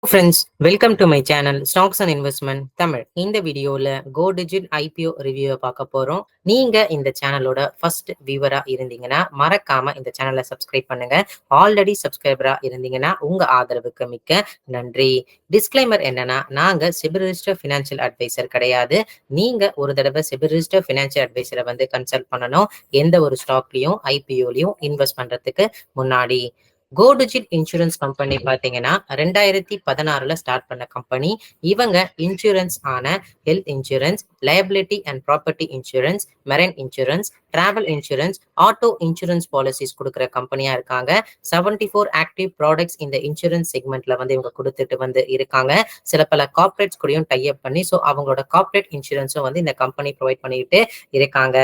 Friends, welcome to my channel stocks and investment Tamil. இந்த வீடியோல கோ digit IPO ரிவ்யூவை பார்க்க போறோம். நீங்க இந்த சேனலோட ஃபர்ஸ்ட் வியூவரா இருந்தீங்கன்னா மறக்காம இந்த சேனலை சப்ஸ்கிரைப் பண்ணுங்க. ஆல்ரெடி சப்ஸ்கிரைபரா இருந்தீங்கன்னா உங்க ஆதரவுக்கு மிக்க நன்றி. டிஸ்க்ளைமர் என்னன்னா, நாங்க செபி ரிஜிஸ்டர் ஃபினான்ஷியல் அட்வைசர் கிடையாது. நீங்க ஒரு தடவை செபி ரிஜிஸ்டர் ஃபினான்ஷியல் அட்வைசரை வந்து கன்சல்ட் பண்ணணும், எந்த ஒரு ஸ்டாக்லயும் ஐபிஓலையும் இன்வெஸ்ட் பண்றதுக்கு முன்னாடி. கோ டிஜிட் இன்சூரன்ஸ் கம்பெனி பாத்தீங்கன்னா 2016 ஸ்டார்ட் பண்ண கம்பெனி. இவங்க இன்சூரன்ஸ் ஆன health insurance, liability and property insurance, marine insurance, travel insurance, auto insurance policies கொடுக்குற கம்பெனியா இருக்காங்க. 74 ஆக்டிவ் ப்ராடக்ட்ஸ் இந்த இன்சூரன்ஸ் செக்மெண்ட்ல வந்து இவங்க கொடுத்துட்டு வந்து இருக்காங்க. சில பல கார்பரேட்ஸ் கூடயும் டை அப் பண்ணி அவங்களோட கார்பரேட் இன்சூரன்ஸும் வந்து இந்த கம்பெனி ப்ரொவைட் பண்ணிட்டு இருக்காங்க.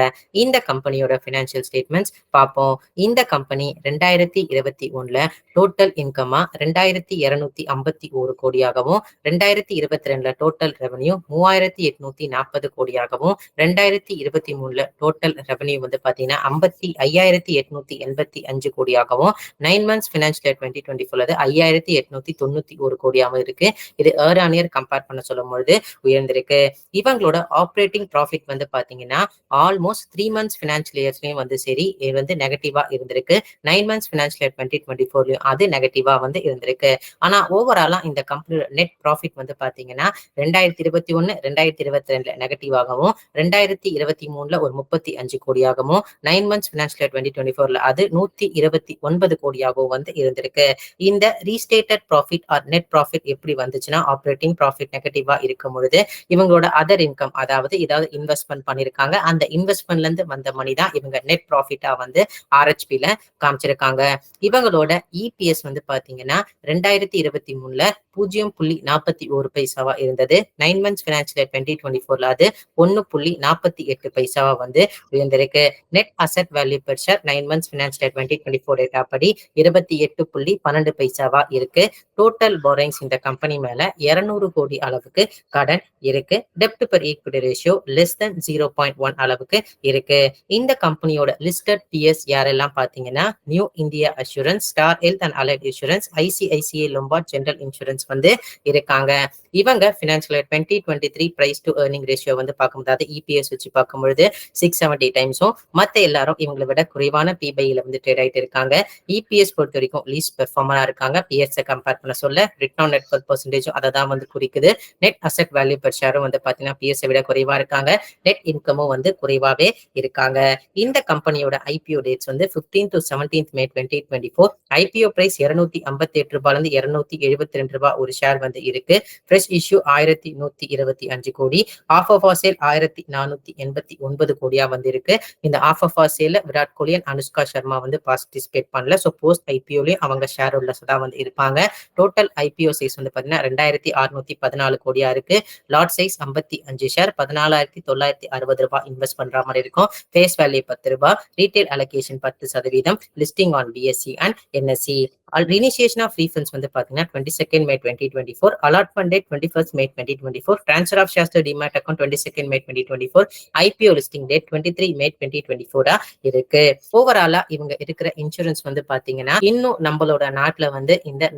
இந்த கம்பெனியோட ஃபினான்ஷியல் ஸ்டேட்மெண்ட்ஸ் பார்ப்போம். இந்த கம்பெனி 2021 டோட்டல் இன்கமா 2251 கோடியாகவும், 2022 டோட்டல் ரெவன்யூ 3840 கோடியாகவும், 2023 டோட்டல் ரெவன்யூ வந்து பாத்தீங்கன்னா 55,885 கோடியாகவும், 9 months ஃபினான்ஷியல் 2024 5891 கோடியாகவும் இருக்கு. இது இயர் ஆன் இயர் கம்பேர் பண்ண சொல்லும் பொழுது உயர்ந்திருக்கு. இவங்களோட ஆப்ரேட்டிங் ப்ராஃபிட் வந்து பாத்தீங்கன்னா ஆல்மோஸ்ட் 3 months ஃபினான்ஷியல் இயர்ஸ்லயும் வந்து சரி, இது வந்து நெகட்டிவா இருந்திருக்கு. 9 months ஃபினான்ஷியல் 2024 அது நெகட்டிவா வந்து இருந்திருக்கு. ஆனா ஓவராலா இந்த கம்பெனியோட நெட் ப்ராஃபிட் வந்து பாத்தீங்கன்னா 2021 2022 நெகட்டிவாகவும், 2023 ஒரு 35 கோடியாகவும், 9 months ஃபினான்ஷியல் 2024 அது 129 கோடியாகவும் வந்து இருந்திருக்கு. இந்த ரீஸ்டேட்டட் ப்ராஃபிட் ஆர் நெட் ப்ராஃபிட் எப்படி வந்துச்சுன்னா, ஆப்ரேட்டிங் ப்ராஃபிட் நெகட்டிவா இருக்கும் பொழுது இவங்களோட அதர் இன்கம், அதாவது ஏதாவது இன்வெஸ்ட்மெண்ட் பண்ணிருக்காங்க, அந்த இன்வெஸ்ட்மெண்ட்ல இருந்து வந்த மணி தான் இவங்க நெட் ப்ராஃபிட்டா வந்து ஆர்ஹெச்பில காமிச்சிருக்காங்க. இவங்களோட இபிஎஸ் வந்து பாத்தீங்கன்னா 2023 0.41 பைசாவா இருந்தது. 9 months ஃபினான்ஷியல் 2024 அது 1.48 பைசாவா வந்து உயர்ந்திருக்கு. Net asset value per share 9 months financial 2024 data படி 28.12 பைசாவா இருக்கு. டோட்டல் பாரோயிங்ஸ் இந்த கம்பெனி மேல 200 கோடி அளவுக்கு கடன் இருக்கு. டெப்ட் per equity ratio less than 0.1 அளவுக்கு இருக்கு. இந்த கம்பெனியோட லிஸ்டட் பிஎஸ் யாரெல்லாம் பாத்தீங்கன்னா, New India Assurance, Star Health and Allied Insurance, ICICI Lombard General Insurance வந்து இருக்காங்க. இவங்க financial 2023 price to earning ratio வந்து பார்க்கும்போது, அதாவது இபிஎஸ் வச்சு பார்க்கும்பொழுது 670 டைம்ஸும், மத்த எல்லாரும் இவங்களை விட குறைவான பிபைல வந்து ட்ரேட் ஆயிட்டு இருக்காங்க. இபிஎஸ் பொறுத்த வரைக்கும் லீஸ்ட் பெர்ஃபார்மரா இருக்காங்க. பிஎஸ் கம்பேர் பண்ண சொல்ல ரிட்டர்ன் ஆன் நெட் ஒர்த் பர்சன்டேஜும் அதை தான் வந்து குறிக்குது. நெட் அசெட் வேல்யூ பெர் ஷேரும் வந்து பாத்தீங்கன்னா பிஎஸ் விட குறைவா இருக்காங்க. நெட் இன்கமும் வந்து குறைவாவே இருக்காங்க. இந்த கம்பெனியோட ஐபிஓ டேட்ஸ் வந்து 15 to 17 May 2024. ஐபிஓ பிரைஸ் 258 ரூபாயிலிருந்து 272 ரூபாய் ஒரு ஷேர் வந்து இருக்கு. ஃப்ரெஷ் இஷ்யூ 1125 கோடி. ஆஃப் ஆஃப் சேல் 1489 கோடியா வந்து இருக்கு. இந்த ஆஃப் ஆஃப் சேல விராட் கோலி அண்ட் அனுஷ்கா சர்மா வந்து பார்ட்டிசிபேட் பண்ணல. ஸோ போஸ்ட் ஐபிஓலயும் அவங்க ஷேர் உள்ள தான் வந்து இருப்பாங்க. டோட்டல் ஐபிஓ சைஸ் வந்து பாத்தீங்கன்னா 2614 கோடியா இருக்கு. லாட் சைஸ் 55 ஷேர் 14,960 ரூபாய் இன்வெஸ்ட் பண்ற மாதிரி இருக்கும். ஃபேஸ் வேல்யூ 10 ரூபாய். Retail allocation 10%. Listing on BSE and NSE. Initiation of refunds வந்து பாத்தீங்கன்னா 22 May 2024. Allotment date 21 May 2024. Transfer of shares to demat account 22 May 2024. IPO listing date 23 May 2024 இருக்கு. ஓவராலா இவங்க இருக்கிற இன்சூரன்ஸ் வந்து பாத்தீங்கன்னா, இன்னும் நம்மளோட நாட்டுல வந்து இந்த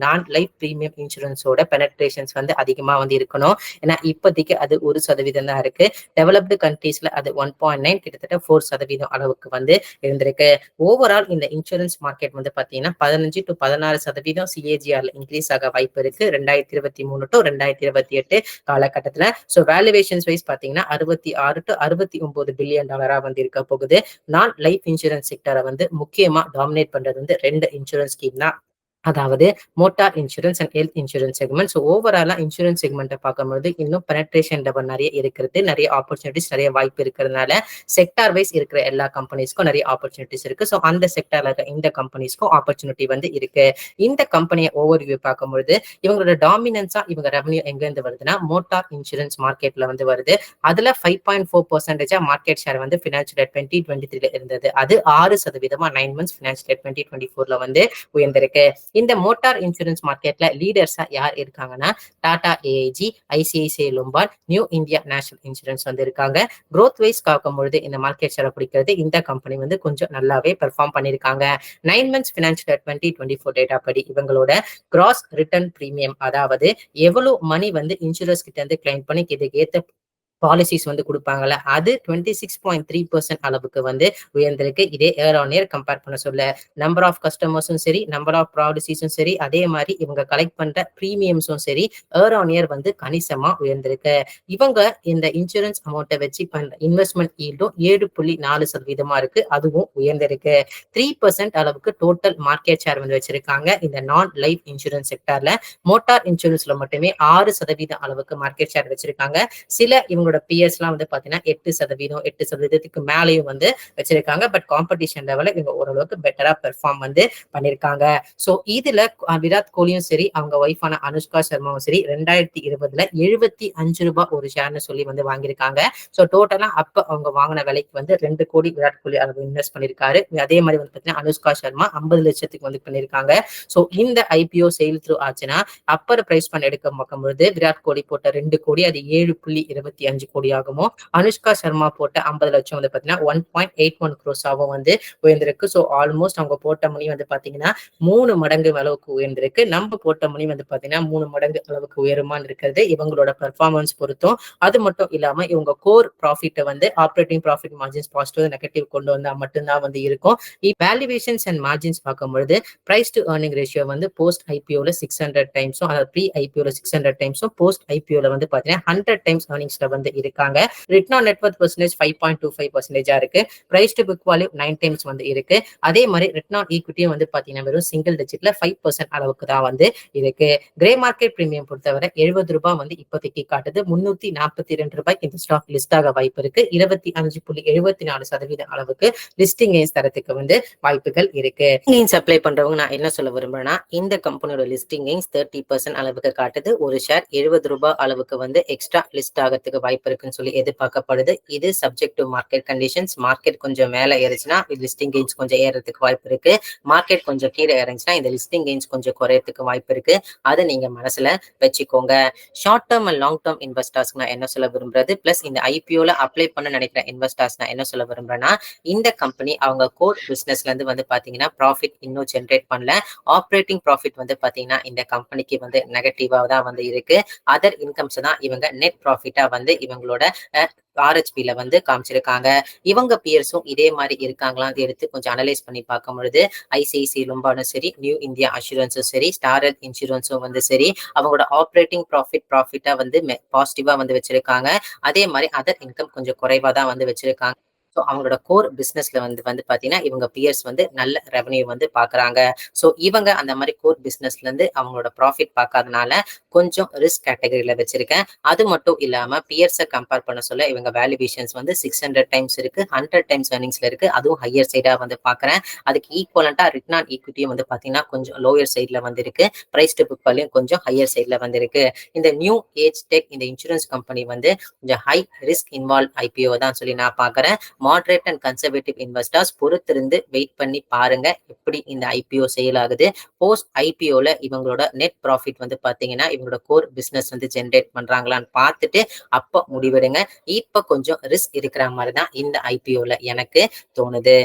நான் லைஃப் பிரீமியம் இன்சூரன்ஸோட பெனட்ரேஷன்ஸ் வந்து அதிகமா வந்து இருக்கணும். ஏன்னா இப்போதைக்கு அது 1% தான் இருக்கு. டெவலப்டு கண்ட்ரீஸ்ல அது 1.9, கிட்டத்தட்ட 4% அளவுக்கு வந்து இருந்திருக்கு. ஓவரால் இந்த இன்சூரன்ஸ் மார்க்கெட் வந்து பாத்தீங்கன்னா 15 to 16% சிஏஜிஆர்ல இன்க்ரீஸ் ஆக வாய்ப்பு இருக்கு 2023 to 2028 காலகட்டத்துல. ஸோ வேல்யூவேஷன்ஸ் வைஸ் பாத்தீங்கன்னா 66 to 69 பில்லியன் டாலரா வந்து இருக்க போகுது. நான் லைஃப் இன்சூரன்ஸ் செக்டரை வந்து முக்கியமா டாமினேட் பண்றது வந்து 2 இன்சூரன்ஸ் ஸ்கீம் தான், அதாவது motor insurance and health insurance segment. So ஓவராலா இன்சூரன்ஸ் செக்மெண்ட்டை பார்க்கும்போது இன்னும் பெனட்ரேஷன் லெவல் நிறைய இருக்கிறது, நிறைய ஆப்பர்ச்சுனிட்டிஸ், நிறைய வாய்ப்பு இருக்கிறதுனால செக்டார் வைஸ் இருக்கிற எல்லா கம்பெனிஸ்க்கும் நிறைய ஆப்பர்ச்சுனிட்டிஸ் இருக்கு. ஸோ அந்த செக்டார்ல இருக்க இந்த கம்பெனிஸ்க்கும் ஆப்பர்ச்சுனிட்டி வந்து இருக்கு. இந்த கம்பெனியை ஓவர் வியூ பார்க்கும்போது இவங்களோட டாமினன்ஸா இவங்க ரெவன்யூ எங்க இருந்து வருதுன்னா, மோட்டார் இன்சூரன்ஸ் மார்க்கெட்ல வந்து வருது. அதுல 5.4% மார்க்கெட் ஷேர் வந்து ஃபினான்ஷியல் 2023 இருந்தது. அது 6% 9 months ஃபினான்ஷியல் 2024 வந்து உயர்ந்திருக்கு. இந்த மோட்டார் இன்சூரன்ஸ் மார்க்கெட்ல லீடர்ஸா யார் இருக்காங்கன்னா Tata AIG, ICICI Lombard, New India National Insurance வந்து இருக்காங்க. growth வைஸ் பார்க்கும் பொழுது இந்த மார்க்கெட் ஷேரை பிடிக்கிறது இந்த கம்பெனி வந்து கொஞ்சம் நல்லாவே பெர்ஃபார்ம் பண்ணியிருக்காங்க. 9 months ஃபினான்ஷியல் 2024 டேட்டா படி இவங்களோட கிராஸ் ரிட்டர்ன் பிரீமியம், அதாவது எவ்வளவு மணி வந்து இன்சூரன்ஸ் கிட்ட இருந்து கிளைம் பண்ணி இதுக்கு ஏத்த பாலிசிஸ் வந்து கொடுப்பாங்கல்ல, அது 26.3% அளவுக்கு வந்து உயர்ந்திருக்கு. இதே இயர் ஆன் இயர் கம்பேர் பண்ண சொல்ல நம்பர் ஆஃப் கஸ்டமர்ஸும் சரி, நம்பர் ஆஃப் பாலிசிஸும் சரி, அதே மாதிரி இவங்க கலெக்ட் பண்ற பிரீமியம்ஸும் சரி இயர் ஆன் இயர் வந்து கணிசமா உயர்ந்திருக்கு. இவங்க இந்த இன்சூரன்ஸ் அமௌண்ட்டை வச்சு பண்ற இன்வெஸ்ட்மெண்ட் ஈல்டும் 7.4% இருக்கு, அதுவும் உயர்ந்திருக்கு. 3% அளவுக்கு டோட்டல் மார்க்கெட் ஷேர் வந்து வச்சிருக்காங்க இந்த நான் லைஃப் இன்சூரன்ஸ் செக்டார்ல. மோட்டார் இன்சூரன்ஸ்ல மட்டுமே 6% அளவுக்கு மார்க்கெட் ஷேர் வச்சிருக்காங்க. சில இவங்களோட பிஎஸ் எல்லாம் வந்து பாத்தீங்கன்னா 8%, 8%க்கு மேலேயும் வந்து வச்சிருக்காங்க. பட் காம்படிஷன் லெவல்ல இவங்க ஓரளவுக்கு பெட்டரா பெர்ஃபார்ம் வந்து பண்ணிருக்காங்க. சோ இதுல விராட் கோலியும் சரி, அவங்க ஒய்ஃபான அனுஷ்கா சர்மாவும் சரி 2020ல 75 ரூபாய் ஒரு ஷேர்னு சொல்லி வந்து வாங்கியிருக்காங்க. சோ டோட்டலா அப்ப அவங்க வாங்கின விலைக்கு வந்து 2 கோடி விராட் கோலி அளவு இன்வெஸ்ட் பண்ணிருக்காரு. அதே மாதிரி வந்து பாத்தீங்கன்னா அனுஷ்கா சர்மா 50 லட்சத்துக்கு வந்து பண்ணிருக்காங்க. சோ இந்த ஐபிஓ சேல் த்ரூ ஆச்சுன்னா அப்பர் பிரைஸ் பண்ண எடுக்க பார்க்கும்போது விராட் கோலி போட்ட 2 கோடி அது 7.25 கோடியாகவும், அனுஷ்கா சர்மா போட்ட 50 லட்சம் வந்து பாத்தீங்கன்னா 1.81 crores வந்து உயர்ந்திருக்கு. சோ ஆல்மோஸ்ட் அவங்க போட்ட மணி வந்து பாத்தீங்கன்னா 3 மடங்கு அளவுக்கு உயர்ந்திருக்கு. நம்ம போட்ட மணி வந்து பாத்தீங்கன்னா 3 மடங்கு அளவுக்கு உயருமான்னு இருக்கிறது இவங்களோட பெர்ஃபார்மன்ஸ் பொறுத்தும். அது மட்டும் இல்லாம இவங்க கோர் ப்ராஃபிட்டை வந்து operating profit margins positive negative கொண்டு வந்தா மட்டும்தான் வந்து இருக்கும். வேல்யூவேஷன்ஸ் அண்ட் மார்ஜின்ஸ் பார்க்கும்பொழுது பிரைஸ் டு ஏர்னிங் ரேஷியோ வந்து போஸ்ட் ஐபிஓல 600 டைம்ஸும், அதாவது ப்ரீ ஐபிஓல 600 டைம்ஸும், போஸ்ட் ஐபிஓல வந்து பாத்தீங்கன்னா 100 டைம்ஸ் ஏர்னிங்ஸ்ல வந்து இருக்காங்க. Return on net worth percentage 5.25% இருக்கு. Price to book value 9 times வந்து இருக்கு. அதே மாதிரி ரிட்டர்ன் ஆன் ஈக்விட்டியும் வந்து பாத்தீங்கன்னா வெறும் சிங்கிள் டிஜிட்ல 5% அளவுக்கு தான் வந்து இருக்கு. கிரே மார்க்கெட் பிரீமியம் பொறுத்தவரை 70 ரூபாய் வந்து இப்போதைக்கு காட்டுது. 342 ரூபாய்க்கு இந்த ஸ்டாக் லிஸ்ட் ஆக வாய்ப்பு இருக்கு. 25.74% அளவுக்கு லிஸ்டிங் கெயின்ஸ் தரத்துக்கு வந்து வாய்ப்புகள் இருக்கு. கெயின்ஸ் அப்ளை பண்றவங்க நான் என்ன சொல்ல விரும்புறேன்னா, இந்த கம்பெனியோட லிஸ்டிங் கெயின்ஸ் 30% அளவுக்கு காட்டுது. ஒரு ஷேர் 70 ரூபாய் அளவுக்கு வந்து எக்ஸ்ட்ரா லிஸ்ட் ஆகிறதுக்கு வாய்ப்பு இருக்குன்னு சொல்லி எதிர்பார்க்கப்படுது. இது subject to market conditions. Market கொஞ்சம் மேல ஏறுச்சுன்னா லிஸ்டிங் கெயின்ஸ் கொஞ்சம் ஏறதுக்கு வாய்ப்பு இருக்கு. மார்க்கெட் கொஞ்சம் கீழே இறங்குச்சுன்னா இந்த லிஸ்டிங் கெயின்ஸ் கொஞ்சம் குறையறதுக்கு வாய்ப்பு இருக்கு. அதை நீங்க மனசுல வச்சுக்கோங்க. Short term and long term investors நான் என்ன சொல்ல விரும்புறது, பிளஸ் இந்த ஐபிஓல அப்ளை பண்ண நினைக்கிற இன்வெஸ்டர்ஸ் நான் என்ன சொல்ல விரும்புறேன்னா, இந்த கம்பெனி அவங்க கோர் பிசினஸ்ல இருந்து வந்து பாத்தீங்கன்னா ப்ராஃபிட் இன்னும் ஜென்ரேட் பண்ணல. ஆப்ரேட்டிங் ப்ராஃபிட் வந்து பாத்தீங்கன்னா இந்த கம்பெனிக்கு வந்து நெகட்டிவா தான் வந்து இருக்கு. அதர் இன்கம்ஸ் தான் இவங்க நெட் ப்ராஃபிட்டா வந்து இவங்களோட ஆர்ஹெச்பில வந்து காமிச்சிருக்காங்க. இவங்க பியர்ஸும் இதே மாதிரி இருக்காங்களா எடுத்து கொஞ்சம் அனலைஸ் பண்ணி பார்க்கும் பொழுது ஐசிஐசிஐ லொம்பார்டும் சரி, நியூ இந்தியா அஷூரன்ஸும் சரி, ஸ்டார் ஹெல்த் இன்சூரன்ஸும் வந்து சரி அவங்களோட ஆப்ரேட்டிங் ப்ராஃபிட்டா வந்து பாசிட்டிவா வந்து வச்சிருக்காங்க. அதே மாதிரி அதர் இன்கம் கொஞ்சம் குறைவா தான் வந்து வச்சிருக்காங்க. ஸோ அவங்களோட கோர் பிசினஸ்ல வந்து பாத்தீங்கன்னா இவங்க பியர்ஸ் வந்து நல்ல ரெவன்யூ வந்து பாக்குறாங்க. ஸோ இவங்க அந்த மாதிரி கோர் பிசினஸ்ல இருந்து அவங்களோட ப்ராஃபிட் பார்க்காதனால கொஞ்சம் ரிஸ்க் கேட்டகரியில வச்சிருக்கேன். அது மட்டும் இல்லாம பியர்ஸை கம்பேர் பண்ண சொல்ல இவங்க வேல்யூவேஷன்ஸ் வந்து 600 டைம்ஸ் இருக்கு, 100 டைம்ஸ் ஏர்னிங்ஸ்ல இருக்கு. அதுவும் ஹையர் சைடா வந்து பாக்குறேன். அதுக்கு ஈக்குவலண்டா ரிட்டர்ன் ஆன் ஈக்விட்டியும் வந்து பாத்தீங்கன்னா கொஞ்சம் லோயர் சைட்ல வந்து இருக்கு. பிரைஸ் டு புக் வேல்யூ கொஞ்சம் ஹையர் சைட்ல வந்து இருக்கு. இந்த நியூ ஏஜ் டெக் இந்த இன்சூரன்ஸ் கம்பெனி வந்து கொஞ்சம் ஹை ரிஸ்க் இன்வால்வ் ஐபிஓ தான் சொல்லி நான் பாக்குறேன். மாடரேட் அண்ட் கன்சர்வேட்டிவ் இன்வெஸ்டர்ஸ் பொறுத்திருந்து வெயிட் பண்ணி பாருங்க எப்படி இந்த ஐபிஓ சேல் ஆகுது. போஸ்ட் ஐபிஓல இவங்களோட நெட் ப்ராஃபிட் வந்து பாத்தீங்கன்னா இவங்களோட கோர் பிசினஸ் வந்து ஜென்ரேட் பண்றாங்களான்னு பார்த்துட்டு அப்ப முடிவெடுங்க. இப்ப கொஞ்சம் ரிஸ்க் இருக்கிற மாதிரி தான் இந்த ஐபிஓல எனக்கு தோணுது.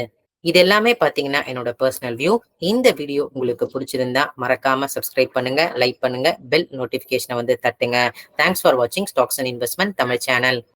இது எல்லாமே பாத்தீங்கன்னா என்னோட பர்சனல் வியூ. இந்த வீடியோ உங்களுக்கு பிடிச்சிருந்தா மறக்காம சப்ஸ்கிரைப் பண்ணுங்க, லைக் பண்ணுங்க, பெல் நோட்டிபிகேஷனை வந்து தட்டுங்க. தேங்க்ஸ் ஃபார் வாட்சிங் stocks and investment Tamil channel.